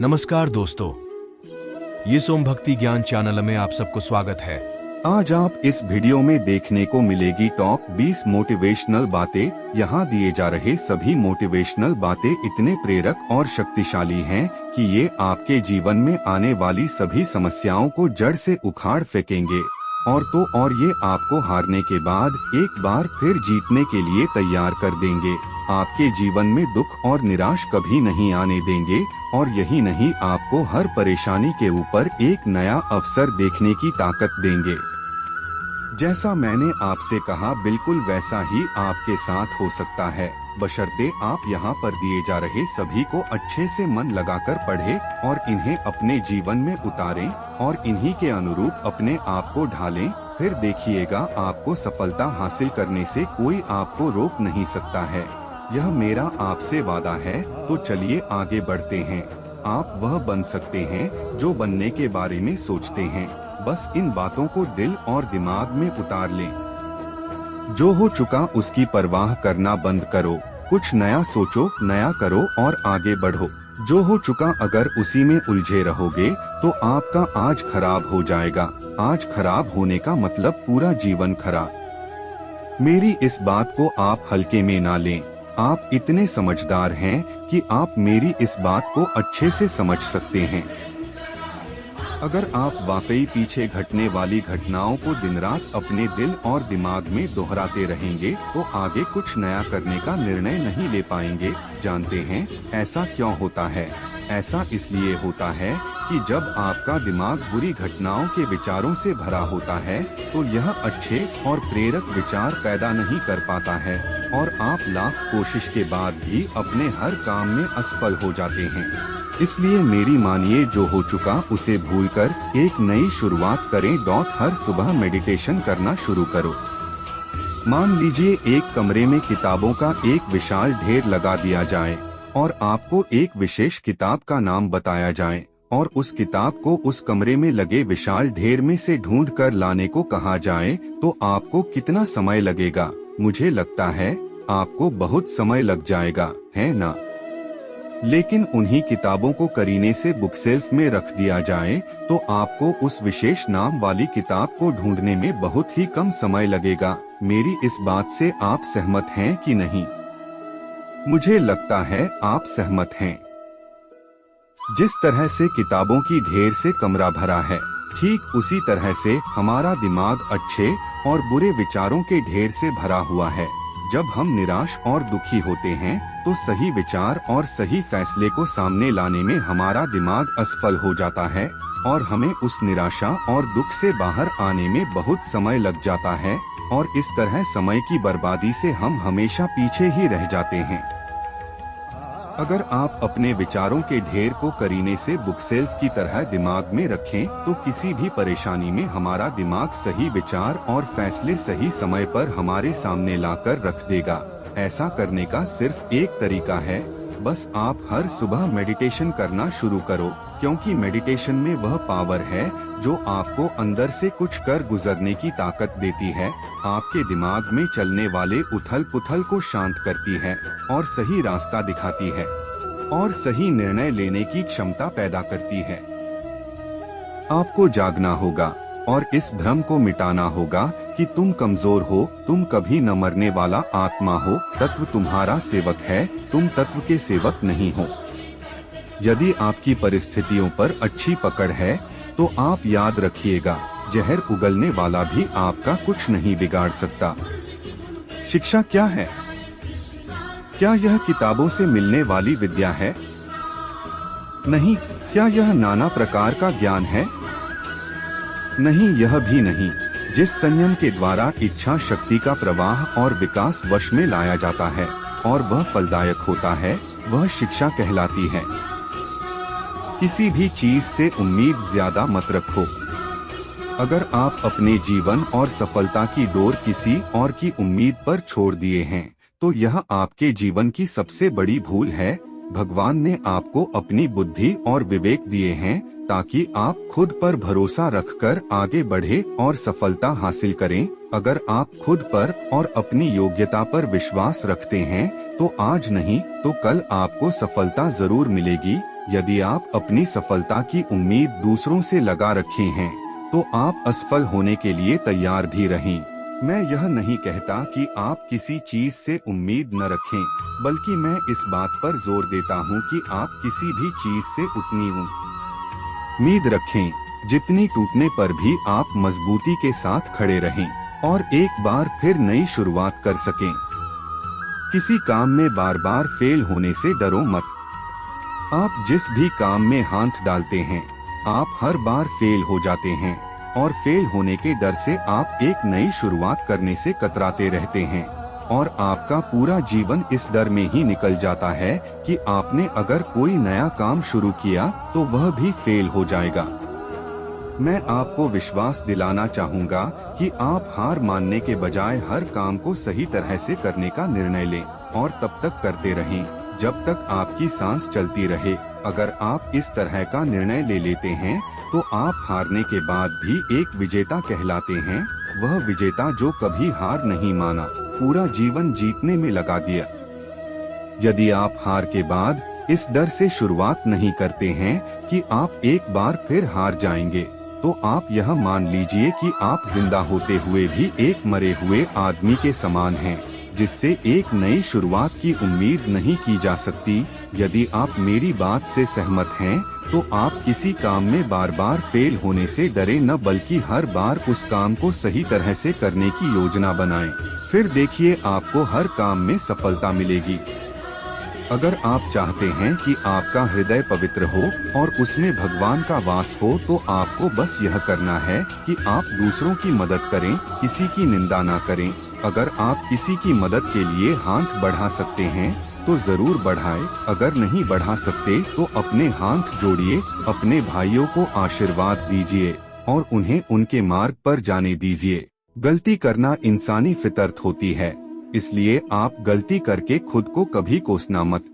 नमस्कार दोस्तों, ये सोम भक्ति ज्ञान चैनल में आप सबको स्वागत है। आज आप इस वीडियो में देखने को मिलेगी टॉप 20 मोटिवेशनल बातें। यहाँ दिए जा रहे सभी मोटिवेशनल बातें इतने प्रेरक और शक्तिशाली हैं कि ये आपके जीवन में आने वाली सभी समस्याओं को जड़ से उखाड़ फेंकेंगे और ये आपको हारने के बाद एक बार फिर जीतने के लिए तैयार कर देंगे। आपके जीवन में दुख और निराश कभी नहीं आने देंगे और यही नहीं, आपको हर परेशानी के ऊपर एक नया अवसर देखने की ताकत देंगे। जैसा मैंने आपसे कहा, बिल्कुल वैसा ही आपके साथ हो सकता है, बशर्ते आप यहाँ पर दिए जा रहे सभी को अच्छे से मन लगाकर पढ़ें और इन्हें अपने जीवन में उतारें और इन्हीं के अनुरूप अपने आप को ढालें। फिर देखिएगा, आपको सफलता हासिल करने से कोई आपको रोक नहीं सकता है। यह मेरा आपसे वादा है। तो चलिए आगे बढ़ते हैं। आप वह बन सकते हैं जो बनने के बारे में सोचते हैं। बस इन बातों को दिल और दिमाग में उतार लें। जो हो चुका उसकी परवाह करना बंद करो, कुछ नया सोचो, नया करो और आगे बढ़ो। जो हो चुका अगर उसी में उलझे रहोगे तो आपका आज खराब हो जाएगा। आज खराब होने का मतलब पूरा जीवन खराब। मेरी इस बात को आप हल्के में ना लें। आप इतने समझदार हैं कि आप मेरी इस बात को अच्छे से समझ सकते हैं। अगर आप वाकई पीछे घटने वाली घटनाओं को दिन रात अपने दिल और दिमाग में दोहराते रहेंगे तो आगे कुछ नया करने का निर्णय नहीं ले पाएंगे। जानते हैं ऐसा क्यों होता है? ऐसा इसलिए होता है कि जब आपका दिमाग बुरी घटनाओं के विचारों से भरा होता है तो यह अच्छे और प्रेरक विचार पैदा नहीं कर पाता है और आप लाख कोशिश के बाद भी अपने हर काम में असफल हो जाते हैं। इसलिए मेरी मानिए, जो हो चुका उसे भूलकर एक नई शुरुआत करें। हर सुबह मेडिटेशन करना शुरू करो। मान लीजिए एक कमरे में किताबों का एक विशाल ढेर लगा दिया जाए और आपको एक विशेष किताब का नाम बताया जाए और उस किताब को उस कमरे में लगे विशाल ढेर में से ढूंढ कर लाने को कहा जाए तो आपको कितना समय लगेगा? मुझे लगता है आपको बहुत समय लग जाएगा, है ना? लेकिन उन्हीं किताबों को करीने से बुक शेल्फ में रख दिया जाए तो आपको उस विशेष नाम वाली किताब को ढूंढने में बहुत ही कम समय लगेगा। मेरी इस बात से आप सहमत हैं कि नहीं? मुझे लगता है आप सहमत हैं। जिस तरह से किताबों की ढेर से कमरा भरा है, ठीक उसी तरह से हमारा दिमाग अच्छे और बुरे विचारों के ढेर से भरा हुआ है। जब हम निराश और दुखी होते हैं तो सही विचार और सही फैसले को सामने लाने में हमारा दिमाग असफल हो जाता है और हमें उस निराशा और दुख से बाहर आने में बहुत समय लग जाता है और इस तरह समय की बर्बादी से हम हमेशा पीछे ही रह जाते हैं। अगर आप अपने विचारों के ढेर को करीने से बुक शेल्फ की तरह दिमाग में रखें तो किसी भी परेशानी में हमारा दिमाग सही विचार और फैसले सही समय पर हमारे सामने लाकर रख देगा। ऐसा करने का सिर्फ एक तरीका है, बस आप हर सुबह मेडिटेशन करना शुरू करो, क्योंकि मेडिटेशन में वह पावर है जो आपको अंदर से कुछ कर गुजरने की ताकत देती है, आपके दिमाग में चलने वाले उथल पुथल को शांत करती है और सही रास्ता दिखाती है और सही निर्णय लेने की क्षमता पैदा करती है। आपको जागना होगा और इस भ्रम को मिटाना होगा कि तुम कमजोर हो, तुम कभी न मरने वाला आत्मा हो, तत्व तुम्हारा सेवक है, तुम तत्व के सेवक नहीं हो। यदि आपकी परिस्थितियों पर अच्छी पकड़ है तो आप याद रखिएगा, जहर उगलने वाला भी आपका कुछ नहीं बिगाड़ सकता। शिक्षा क्या है? क्या यह किताबों से मिलने वाली विद्या है? नहीं। क्या यह नाना प्रकार का ज्ञान है? नहीं, यह भी नहीं। जिस संयम के द्वारा इच्छा शक्ति का प्रवाह और विकास वश में लाया जाता है और वह फलदायक होता है, वह शिक्षा कहलाती है। किसी भी चीज से उम्मीद ज्यादा मत रखो। अगर आप अपने जीवन और सफलता की डोर किसी और की उम्मीद पर छोड़ दिए हैं तो यह आपके जीवन की सबसे बड़ी भूल है। भगवान ने आपको अपनी बुद्धि और विवेक दिए हैं ताकि आप खुद पर भरोसा रखकर आगे बढ़े और सफलता हासिल करें। अगर आप खुद पर और अपनी योग्यता पर विश्वास रखते हैं तो आज नहीं तो कल आपको सफलता जरूर मिलेगी। यदि आप अपनी सफलता की उम्मीद दूसरों से लगा रखे हैं तो आप असफल होने के लिए तैयार भी रहें। मैं यह नहीं कहता कि आप किसी चीज से उम्मीद न रखें, बल्कि मैं इस बात पर जोर देता हूं कि आप किसी भी चीज से उतनी उम्मीद रखें जितनी टूटने पर भी आप मजबूती के साथ खड़े रहें और एक बार फिर नई शुरुआत कर सकें। किसी काम में बार बार फेल होने से डरो मत। आप जिस भी काम में हाथ डालते हैं आप हर बार फेल हो जाते हैं और फेल होने के डर से आप एक नई शुरुआत करने से कतराते रहते हैं और आपका पूरा जीवन इस डर में ही निकल जाता है कि आपने अगर कोई नया काम शुरू किया तो वह भी फेल हो जाएगा। मैं आपको विश्वास दिलाना चाहूँगा कि आप हार मानने के बजाय हर काम को सही तरह से करने का निर्णय लें और तब तक करते रहें जब तक आपकी सांस चलती रहे। अगर आप इस तरह का निर्णय ले लेते हैं तो आप हारने के बाद भी एक विजेता कहलाते हैं। वह विजेता जो कभी हार नहीं माना, पूरा जीवन जीतने में लगा दिया। यदि आप हार के बाद इस डर से शुरुआत नहीं करते हैं कि आप एक बार फिर हार जाएंगे, तो आप यह मान लीजिए कि आप जिंदा होते हुए भी एक मरे हुए आदमी के समान हैं, जिससे एक नई शुरुआत की उम्मीद नहीं की जा सकती। यदि आप मेरी बात से सहमत हैं, तो आप किसी काम में बार बार फेल होने से डरे न, बल्कि हर बार उस काम को सही तरह से करने की योजना बनाएं। फिर देखिए आपको हर काम में सफलता मिलेगी। अगर आप चाहते हैं कि आपका हृदय पवित्र हो और उसमें भगवान का वास हो, तो आपको बस यह करना है कि आप दूसरों की मदद करें, किसी की निंदा ना करें। अगर आप किसी की मदद के लिए हाथ बढ़ा सकते हैं तो जरूर बढ़ाएं। अगर नहीं बढ़ा सकते तो अपने हाथ जोड़िए, अपने भाइयों को आशीर्वाद दीजिए और उन्हें उनके मार्ग पर जाने दीजिए। गलती करना इंसानी फितरत होती है, इसलिए आप गलती करके खुद को कभी कोसना मत।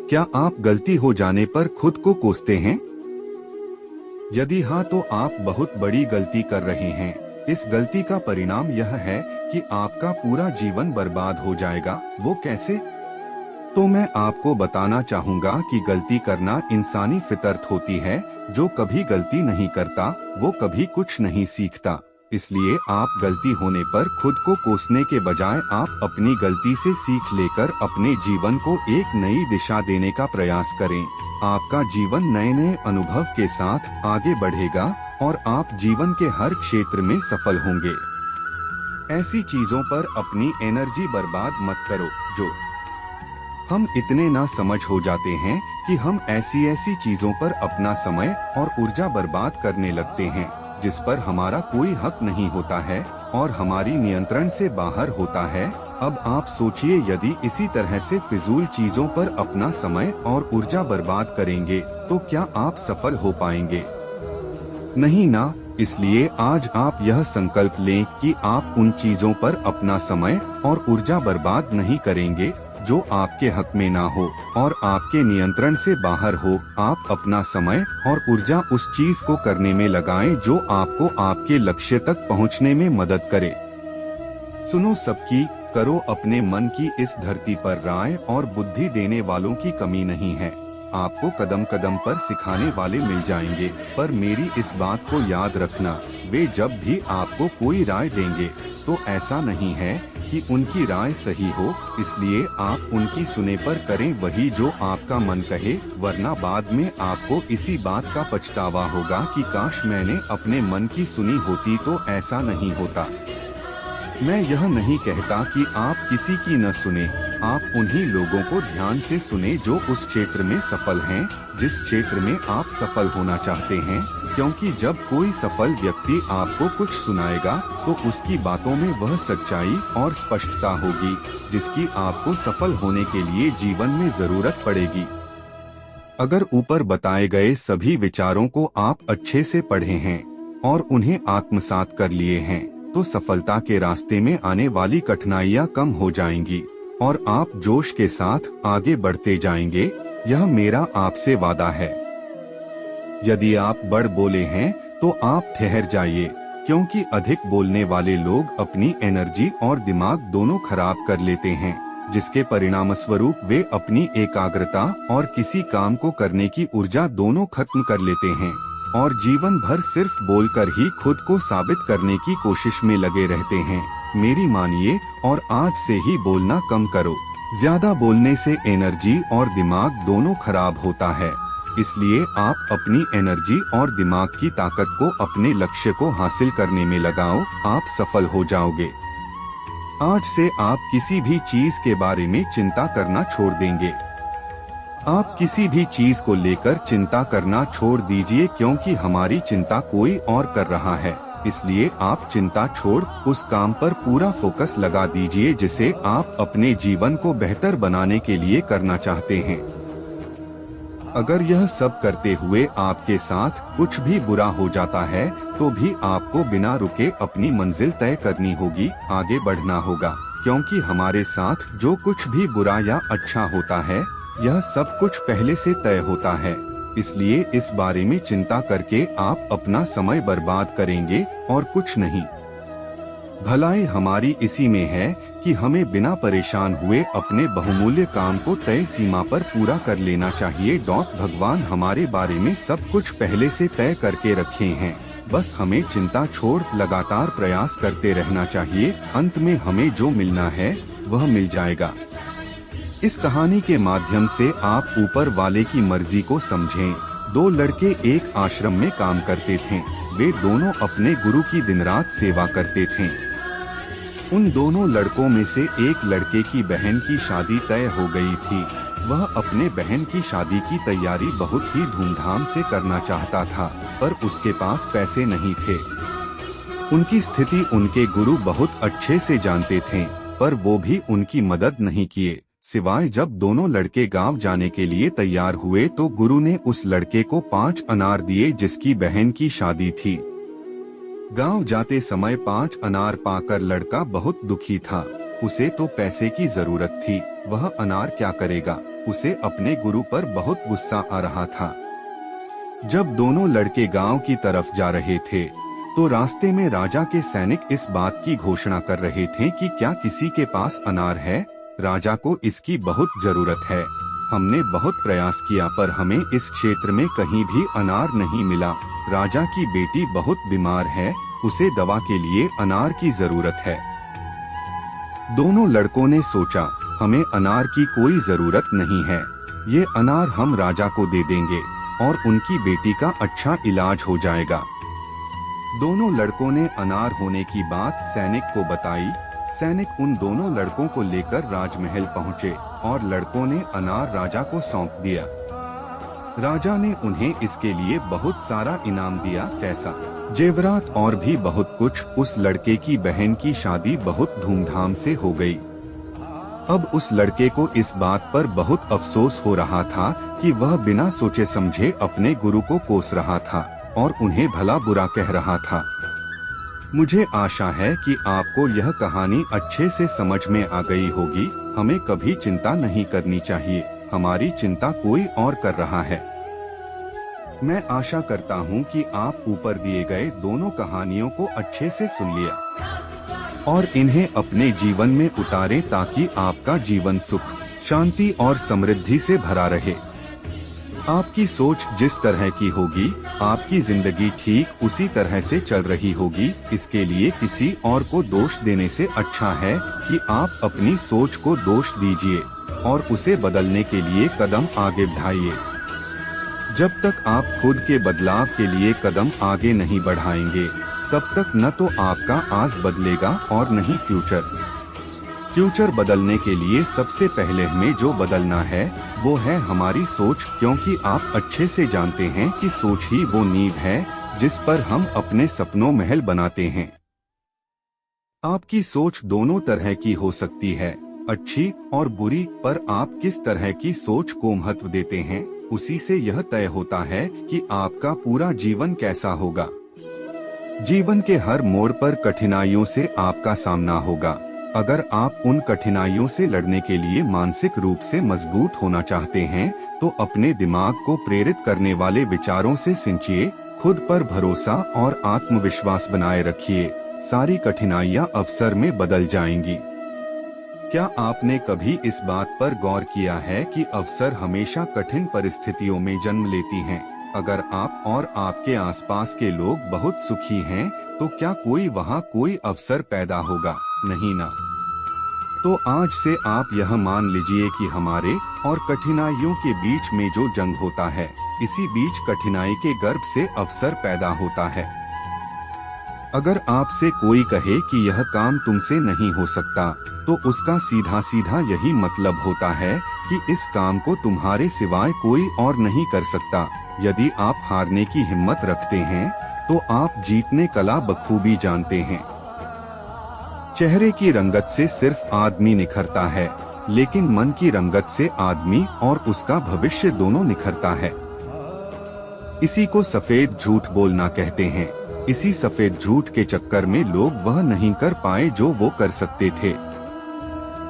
क्या आप गलती हो जाने पर खुद को कोसते हैं? यदि हाँ, तो आप बहुत बड़ी गलती कर रहे हैं। इस गलती का परिणाम यह है कि आपका पूरा जीवन बर्बाद हो जाएगा। वो कैसे? तो मैं आपको बताना चाहूँगा कि गलती करना इंसानी फितरत होती है। जो कभी गलती नहीं करता वो कभी कुछ नहीं सीखता। इसलिए आप गलती होने पर खुद को कोसने के बजाय आप अपनी गलती से सीख लेकर अपने जीवन को एक नई दिशा देने का प्रयास करें। आपका जीवन नए नए अनुभव के साथ आगे बढ़ेगा और आप जीवन के हर क्षेत्र में सफल होंगे। ऐसी चीजों पर अपनी एनर्जी बर्बाद मत करो जो हम इतने ना समझ हो जाते हैं कि हम ऐसी चीजों पर अपना समय और ऊर्जा बर्बाद करने लगते हैं जिस पर हमारा कोई हक नहीं होता है और हमारी नियंत्रण से बाहर होता है। अब आप सोचिए, यदि इसी तरह से फिजूल चीजों पर अपना समय और ऊर्जा बर्बाद करेंगे तो क्या आप सफल हो पाएंगे? नहीं ना। इसलिए आज आप यह संकल्प लें कि आप उन चीजों पर अपना समय और ऊर्जा बर्बाद नहीं करेंगे जो आपके हक में ना हो और आपके नियंत्रण से बाहर हो। आप अपना समय और ऊर्जा उस चीज को करने में लगाएं जो आपको आपके लक्ष्य तक पहुंचने में मदद करे। सुनो सबकी, करो अपने मन की। इस धरती पर राय और बुद्धि देने वालों की कमी नहीं है। आपको कदम कदम पर सिखाने वाले मिल जाएंगे, पर मेरी इस बात को याद रखना, वे जब भी आपको कोई राय देंगे तो ऐसा नहीं है कि उनकी राय सही हो, इसलिए आप उनकी सुने पर करें वही जो आपका मन कहे, वरना बाद में आपको इसी बात का पछतावा होगा कि काश मैंने अपने मन की सुनी होती तो ऐसा नहीं होता। मैं यह नहीं कहता कि आप किसी की न सुने, आप उन्हीं लोगों को ध्यान से सुने जो उस क्षेत्र में सफल हैं, जिस क्षेत्र में आप सफल होना चाहते हैं, क्योंकि जब कोई सफल व्यक्ति आपको कुछ सुनाएगा तो उसकी बातों में वह सच्चाई और स्पष्टता होगी जिसकी आपको सफल होने के लिए जीवन में जरूरत पड़ेगी। अगर ऊपर बताए गए सभी विचारों को आप अच्छे से पढ़े हैं और उन्हें आत्मसात कर लिए हैं, तो सफलता के रास्ते में आने वाली कठिनाइयां कम हो जाएंगी और आप जोश के साथ आगे बढ़ते जाएंगे। यह मेरा आपसे वादा है। यदि आप बढ़ बोले हैं तो आप ठहर जाइए, क्योंकि अधिक बोलने वाले लोग अपनी एनर्जी और दिमाग दोनों खराब कर लेते हैं। जिसके परिणामस्वरूप वे अपनी एकाग्रता और किसी काम को करने की ऊर्जा दोनों खत्म कर लेते हैं और जीवन भर सिर्फ बोलकर ही खुद को साबित करने की कोशिश में लगे रहते हैं। मेरी मानिए और आज से ही बोलना कम करो। ज्यादा बोलने से एनर्जी और दिमाग दोनों खराब होता है, इसलिए आप अपनी एनर्जी और दिमाग की ताकत को अपने लक्ष्य को हासिल करने में लगाओ, आप सफल हो जाओगे। आज से आप किसी भी चीज के बारे में चिंता करना छोड़ देंगे। आप किसी भी चीज को लेकर चिंता करना छोड़ दीजिए, क्योंकि हमारी चिंता कोई और कर रहा है। इसलिए आप चिंता छोड़ उस काम पर पूरा फोकस लगा दीजिए जिसे आप अपने जीवन को बेहतर बनाने के लिए करना चाहते हैं। अगर यह सब करते हुए आपके साथ कुछ भी बुरा हो जाता है तो भी आपको बिना रुके अपनी मंजिल तय करनी होगी, आगे बढ़ना होगा, क्योंकि हमारे साथ जो कुछ भी बुरा या अच्छा होता है यह सब कुछ पहले से तय होता है। इसलिए इस बारे में चिंता करके आप अपना समय बर्बाद करेंगे और कुछ नहीं। भलाई हमारी इसी में है कि हमें बिना परेशान हुए अपने बहुमूल्य काम को तय सीमा पर पूरा कर लेना चाहिए। भगवान हमारे बारे में सब कुछ पहले से तय करके रखे हैं, बस हमें चिंता छोड़ लगातार प्रयास करते रहना चाहिए। अंत में हमें जो मिलना है वह मिल जाएगा। इस कहानी के माध्यम से आप ऊपर वाले की मर्जी को समझें। दो लड़के एक आश्रम में काम करते थे। वे दोनों अपने गुरु की दिन रात सेवा करते थे। उन दोनों लड़कों में से एक लड़के की बहन की शादी तय हो गई थी। वह अपने बहन की शादी की तैयारी बहुत ही धूमधाम से करना चाहता था, पर उसके पास पैसे नहीं थे। उनकी स्थिति उनके गुरु बहुत अच्छे से जानते थे, पर वो भी उनकी मदद नहीं किए। सिवाय जब दोनों लड़के गांव जाने के लिए तैयार हुए तो गुरु ने उस लड़के को 5 अनार दिए जिसकी बहन की शादी थी। गांव जाते समय 5 अनार पाकर लड़का बहुत दुखी था। उसे तो पैसे की जरूरत थी, वह अनार क्या करेगा। उसे अपने गुरु पर बहुत गुस्सा आ रहा था। जब दोनों लड़के गांव की तरफ जा रहे थे तो रास्ते में राजा के सैनिक इस बात की घोषणा कर रहे थे कि क्या किसी के पास अनार है, राजा को इसकी बहुत जरूरत है। हमने बहुत प्रयास किया पर हमें इस क्षेत्र में कहीं भी अनार नहीं मिला। राजा की बेटी बहुत बीमार है, उसे दवा के लिए अनार की जरूरत है। दोनों लड़कों ने सोचा, हमें अनार की कोई जरूरत नहीं है, ये अनार हम राजा को दे देंगे और उनकी बेटी का अच्छा इलाज हो जाएगा। दोनों लड़कों ने अनार होने की बात सैनिक को बताई। सैनिक उन दोनों लड़कों को लेकर राजमहल पहुँचे और लड़कों ने अनार राजा को सौंप दिया। राजा ने उन्हें इसके लिए बहुत सारा इनाम दिया, पैसा, जेवरात और भी बहुत कुछ। उस लड़के की बहन की शादी बहुत धूमधाम से हो गई। अब उस लड़के को इस बात पर बहुत अफसोस हो रहा था कि वह बिना सोचे समझे अपने गुरु को कोस रहा था और उन्हें भला बुरा कह रहा था। मुझे आशा है कि आपको यह कहानी अच्छे से समझ में आ गई होगी। हमें कभी चिंता नहीं करनी चाहिए, हमारी चिंता कोई और कर रहा है। मैं आशा करता हूँ कि आप ऊपर दिए गए दोनों कहानियों को अच्छे से सुन लिया और इन्हें अपने जीवन में उतारें ताकि आपका जीवन सुख, शांति और समृद्धि से भरा रहे। आपकी सोच जिस तरह की होगी, आपकी जिंदगी ठीक उसी तरह से चल रही होगी। इसके लिए किसी और को दोष देने से अच्छा है कि आप अपनी सोच को दोष दीजिए और उसे बदलने के लिए कदम आगे बढ़ाइए। जब तक आप खुद के बदलाव के लिए कदम आगे नहीं बढ़ाएंगे, तब तक न तो आपका आज बदलेगा और न ही फ्यूचर बदलने के लिए सबसे पहले हमें जो बदलना है वो है हमारी सोच, क्योंकि आप अच्छे से जानते हैं कि सोच ही वो नींव है जिस पर हम अपने सपनों महल बनाते हैं। आपकी सोच दोनों तरह की हो सकती है, अच्छी और बुरी, पर आप किस तरह की सोच को महत्व देते हैं उसी से यह तय होता है कि आपका पूरा जीवन कैसा होगा। जीवन के हर मोड़ पर कठिनाइयों से आपका सामना होगा। अगर आप उन कठिनाइयों से लड़ने के लिए मानसिक रूप से मजबूत होना चाहते हैं तो अपने दिमाग को प्रेरित करने वाले विचारों से सिंचिए, खुद पर भरोसा और आत्मविश्वास बनाए रखिए। सारी कठिनाइयां अवसर में बदल जाएंगी। क्या आपने कभी इस बात पर गौर किया है कि अवसर हमेशा कठिन परिस्थितियों में जन्म लेती हैं? अगर आप और आपके आसपास के लोग बहुत सुखी हैं, तो क्या वहाँ कोई अवसर पैदा होगा? नहीं ना। तो आज से आप यह मान लीजिए कि हमारे और कठिनाइयों के बीच में जो जंग होता है, इसी बीच कठिनाई के गर्भ से अवसर पैदा होता है। अगर आपसे कोई कहे कि यह काम तुमसे नहीं हो सकता, तो उसका सीधा सीधा यही मतलब होता है कि इस काम को तुम्हारे सिवाय कोई और नहीं कर सकता। यदि आप हारने की हिम्मत रखते हैं, तो आप जीतने कला बखूबी जानते हैं। चेहरे की रंगत से सिर्फ आदमी निखरता है, लेकिन मन की रंगत से आदमी और उसका भविष्य दोनों निखरता है। इसी को सफेद झूठ बोलना कहते हैं। इसी सफेद झूठ के चक्कर में लोग वह नहीं कर पाए जो वो कर सकते थे।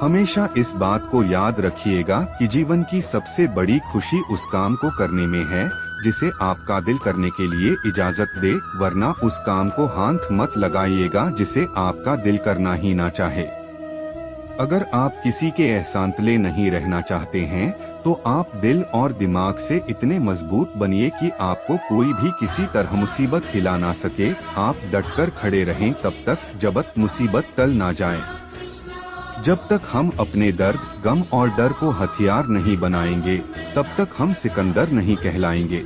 हमेशा इस बात को याद रखिएगा कि जीवन की सबसे बड़ी खुशी उस काम को करने में है जिसे आपका दिल करने के लिए इजाजत दे, वरना उस काम को हाथ मत लगाइएगा जिसे आपका दिल करना ही ना चाहे। अगर आप किसी के एहसानतले नहीं रहना चाहते हैं, तो आप दिल और दिमाग से इतने मजबूत बनिए कि आपको कोई भी किसी तरह मुसीबत हिला ना सके। आप डटकर खड़े रहें तब तक जब तक मुसीबत टल ना जाए। जब तक हम अपने दर्द, गम और डर को हथियार नहीं बनाएंगे, तब तक हम सिकंदर नहीं कहलाएंगे।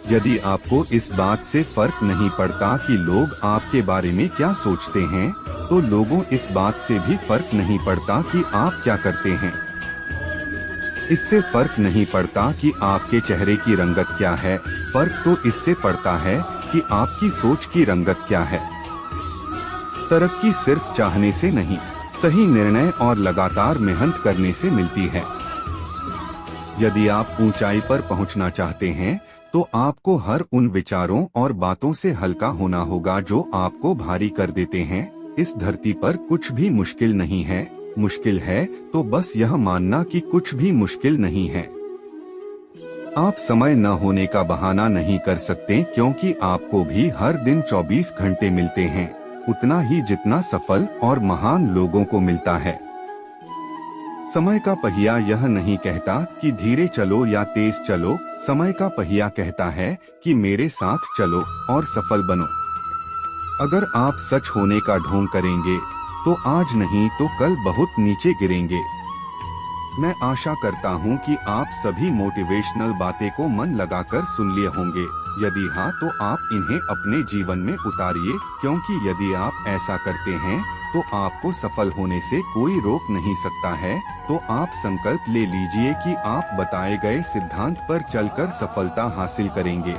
यदि आपको इस बात से फर्क नहीं पड़ता कि लोग आपके बारे में क्या सोचते हैं, तो लोगों इस बात से भी फर्क नहीं पड़ता कि आप क्या करते हैं। इससे फर्क नहीं पड़ता कि आपके चेहरे की रंगत क्या है, फर्क तो इससे पड़ता है कि आपकी सोच की रंगत क्या है। तरक्की सिर्फ चाहने से नहीं, सही निर्णय और लगातार मेहनत करने से मिलती है। यदि आप ऊंचाई पर पहुंचना चाहते हैं, तो आपको हर उन विचारों और बातों से हल्का होना होगा जो आपको भारी कर देते हैं। इस धरती पर कुछ भी मुश्किल नहीं है। मुश्किल है तो बस यह मानना कि कुछ भी मुश्किल नहीं है। आप समय न होने का बहाना नहीं कर सकते, क्योंकि आपको भी हर दिन 24 घंटे मिलते हैं, उतना ही जितना सफल और महान लोगों को मिलता है। समय का पहिया यह नहीं कहता कि धीरे चलो या तेज चलो, समय का पहिया कहता है कि मेरे साथ चलो और सफल बनो। अगर आप सच होने का ढोंग करेंगे, तो आज नहीं तो कल बहुत नीचे गिरेंगे। मैं आशा करता हूं कि आप सभी मोटिवेशनल बातें को मन लगाकर सुन लिए होंगे। यदि हाँ, तो आप इन्हें अपने जीवन में उतारिए, क्योंकि यदि आप ऐसा करते हैं तो आपको सफल होने से कोई रोक नहीं सकता है। तो आप संकल्प ले लीजिए कि आप बताए गए सिद्धांत पर चलकर सफलता हासिल करेंगे।